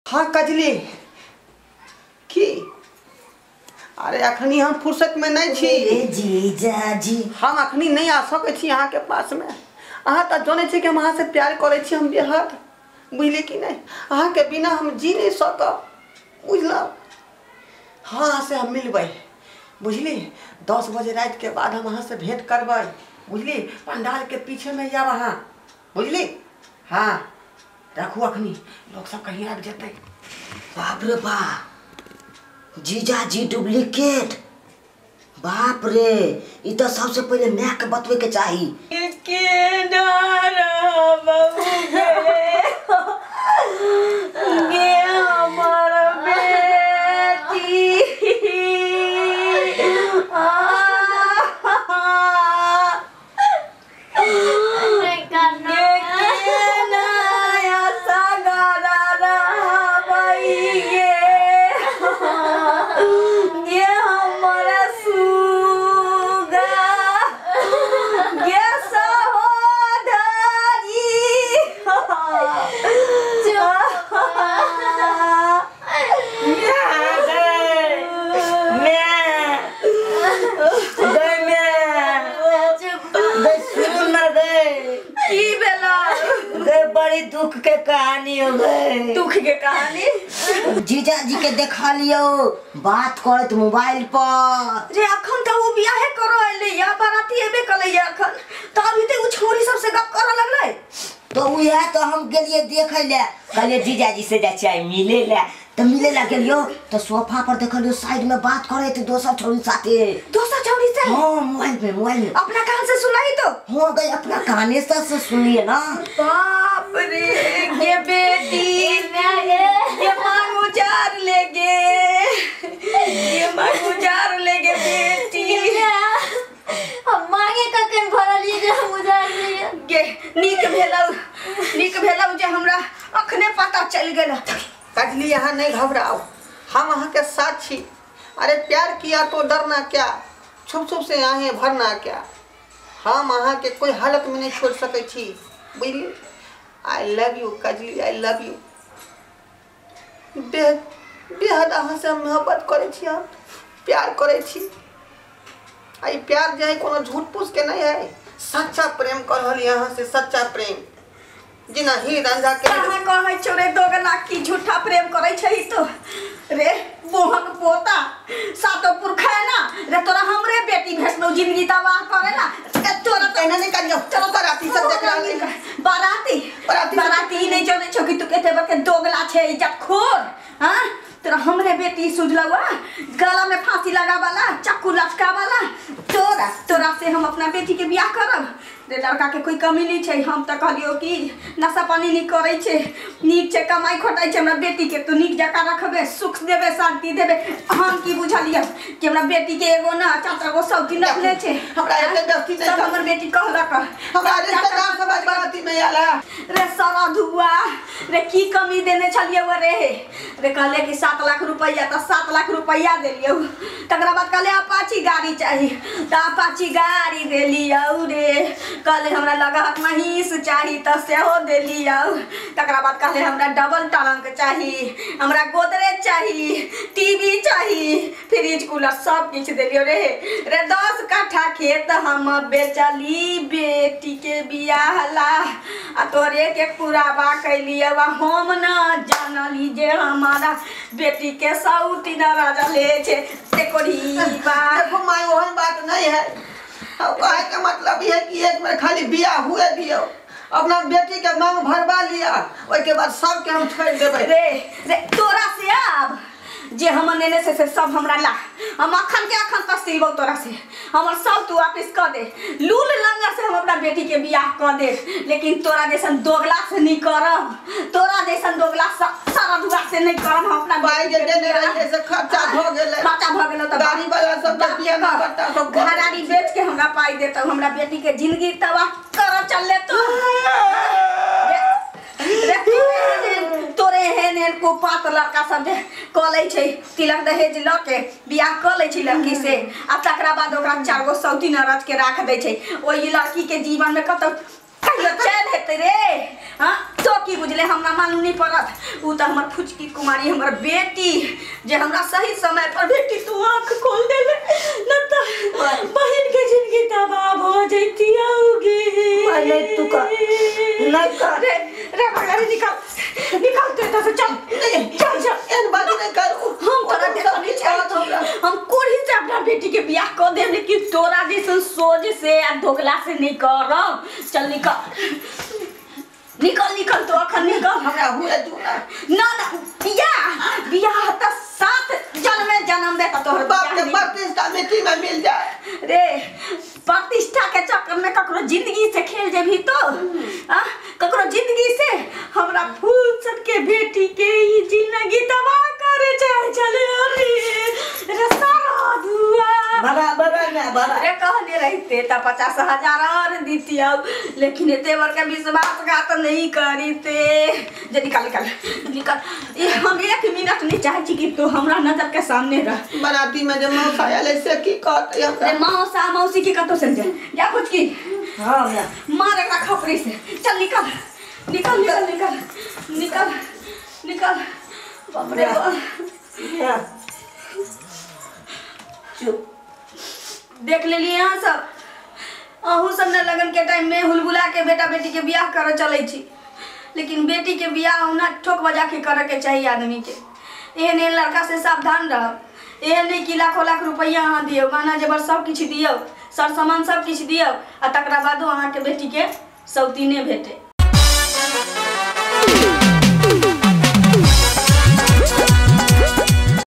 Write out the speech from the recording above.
हाँ कजली की अरे अखनी हम फुर्सत में नहीं छी जीजा जी हम अखनी नहीं आ सके छी यहाँ के पास में। अहाँ तो जाने छी कि हम अहाँ से प्यार करे छी हम बेहद बुझली कि नहीं। अहाँ के बिना हम जी नहीं सकब बुझल। हाँ से हम मिलबै बुझली 10 बजे रात के बाद हम अहाँ से भेंट करबै बुझली। पंडाल के पीछे में जाब अहाँ बुझली। हाँ रखू अखनी लोग सब कहीं आबि जेतै। बाप रे बाप जीजा जी डुप्लीकेट बाप रे ई तो सबसे पहले मैं के बतवे के चाही के डरा बाबू के हमर बेटी दुख के कहानी हो गए। दुख के कहानी जीजा जी के देखा लियो बात करत मोबाइल पर रे अखन तो वो बियाह करो ले या बाराती एबे कले या अखन तो अभी ते उ छोरी सब से गप करे लगले तो उ है तो हम गेलिए देखे ले कहले जीजा जी से जा चाय मिले ले तो मिले ला गेलियो तो सोफा पर देखलियो साइड में बात करे थे दोसर छोरी साथे से हां मोबाइल में अपना कान से सुनाई तो हो गई अपना कान से सुनिए ना। बाप रे ये बेटी ये मांग उजार लेगे बेटी हम मांगे ककन भरल ये हम उजार लिए गे नीक भेलौ जे हमरा अखने पता चल गेल। कजली यहाँ नहीं घबराओ हम अहाँ के साथ छी। अरे प्यार किया तो डरना क्या छुप छुप से आए भरना क्या। हम अहाँ के कोई हालत में नहीं छोड़ सके छी बुझली। I love you Kajli I love you बेहद अहाँ से हम मोहब्बत करे छी हम प्यार करे छी। आई प्यार जे है कोनो झूठ पूछ के नहीं है सच्चा प्रेम करल यहाँ से सच्चा प्रेम जिना ही रंजा के कहां कहै छोरे दोगला की झूठा प्रेम करे छही तो रे मोहन पोता सातो पुरखा है ना रे तोरा हमरे बेटी भेसनो जिंदगी तबाह करे ना तोरा कहना नहीं करियो। चलो बाराती सब देख रहा बाराती नहीं जाने छो कि तू केते बके दोगला छे इज्जत खोर। हां तोरा हमरे बेटी सुझलवा गला में फांसी लगा वाला चाकू लटका वाला तोरा से हम अपना बेटी के बियाह करब रे लड़का के कोई कमी नहीं छे। हम त कहलियो कि नशा पानी नहीं करे छे नीक छे कमाई खोटाई छे हमरा बेटी के तो नीक जका रखबे सुख देबे शांति देबे। हम की बुझलिए कि हमरा बेटी के एगो ना चाचा गो सौती रखले छे हमरा एते दस्ती नहीं सब हमर बेटी कहलक हमरा रिश्तेदार सब बाराती में आला रे सारा धुआ रे की कमी देने छलिए रे कहले कि 7 लाख रुपया तो 7 लाख रुपया देलियो तकरा बाद कहले अपाची गाड़ी चाहिए तो अपाची गाड़ी देलियो रे कहले हमरा लगहक महीस चाहिए तो सेहो देलियो तकरा बाद कहले हमरा डबल टरंक चाहिए हमरा गोदरेज चाहिए टीवी चाहिए फ्रिज कूलर सब कुछ देलियो रे 10 कट्ठा खेत हम बेचली बेटी के बियाह ला आ तोरे के पुरावा कैलिए हम ना जानली जे हमारा बेटी के सौती न राजा ले छे तेकोरी बात माय ओहन बात नहीं है। अब कहे का मतलब ये है कि एक में खाली बियाह हुए दियो अपना बेटी के मांग भरवा लिया ओई के बाद सब के हम छोड़ देबे रे तोरा से अब जे हम नेने से सब हमरा ला हम अखन के अखन तक सिलबो तोरा से हमर सब तू वापस कर दे लूल लंगर से हम अपना बेटी के बियाह कर दे लेकिन तोरा जैसन दोगला से नहीं करब तोरा जैसन दोगला सारा दुआ से नहीं करब। हम अपना भाई जे देने रहे से खर्चा हो गेले तो गाड़ी वाला सब बियाह ना करता सब घराड़ी बेच के हमरा पाई देता हमरा बेटी के जिंदगी तबाह कर चल ले तो तोरे हेन को पात लड़का सब जे कले छै तिलक दहेज ल के बियाह क ले छै लड़की से आ तकरा बाद ओकरा 4 गो सौती न रच के राख दे छै ओई लड़की के जीवन में कत कहियो चैन हेतै रे। हाँ तो की बुझले हमरा मालूम नहीं पड़त। उ त हमर फुचकी कुमारी हमर बेटी जे हमरा सही समय पर बेटी तू आंख खोल देले न त बहन के जिंदगी तबाह हो जैती औगे। नहीं तू का नहीं का रे रे भगारी निकाल तो इधर से चल चल एन बात नहीं करू। हम तोरा देखो नहीं चाहत हम कोढ़ी से अपना बेटी के बियाह कर देब लेकिन तोरा जैसन सोच से आ धोखला से नहीं करब। चल निकल तो अखन निकल। हमरा हुए दूना ना बियाह त 7 जन्म दे त तोहर बाप के प्रतिष्ठा बेटी में मिल जाए रे। प्रतिष्ठा के चक्कर में ककरो जिंदगी से खेल जेबी तो ककरो जिंदगी से हमरा फूल सन के बेटी के ई जिंदगी तबाह करे चाहे चले रे सारा धुआ बराबर ना बराबर। अरे कहले रहते त 50,000 और दीतियौ लेकिन तेवर के विश्वासघात नहीं करीते। जे निकाल ये हम 1 मिनट नहीं चाहे छी कि तू हमरा नजर के सामने रह। बराती में जब मौसा आले से की कहते अरे मौसी की कतो से जा कुछ की। हां मार एकरा खपरी से। चल निकल बाप रे चुप देख लेली यहाँ सब। अहू सब ने लगन के टाइम में हुलबुला के बेटा बेटी के बियाह करे चले छी लेकिन बेटी के बियाह होना ठोक बजा के करे के चाहिए आदमी के। एहन लड़का से सावधान रह। एहन नहीं कि लाखों लाख रुपया अहाँ दियो गहना जेवर सब किछ दियो सर सामान सब किछ दियो आ तकरा बादो अहाँ के बेटी के सौतीने भेटे।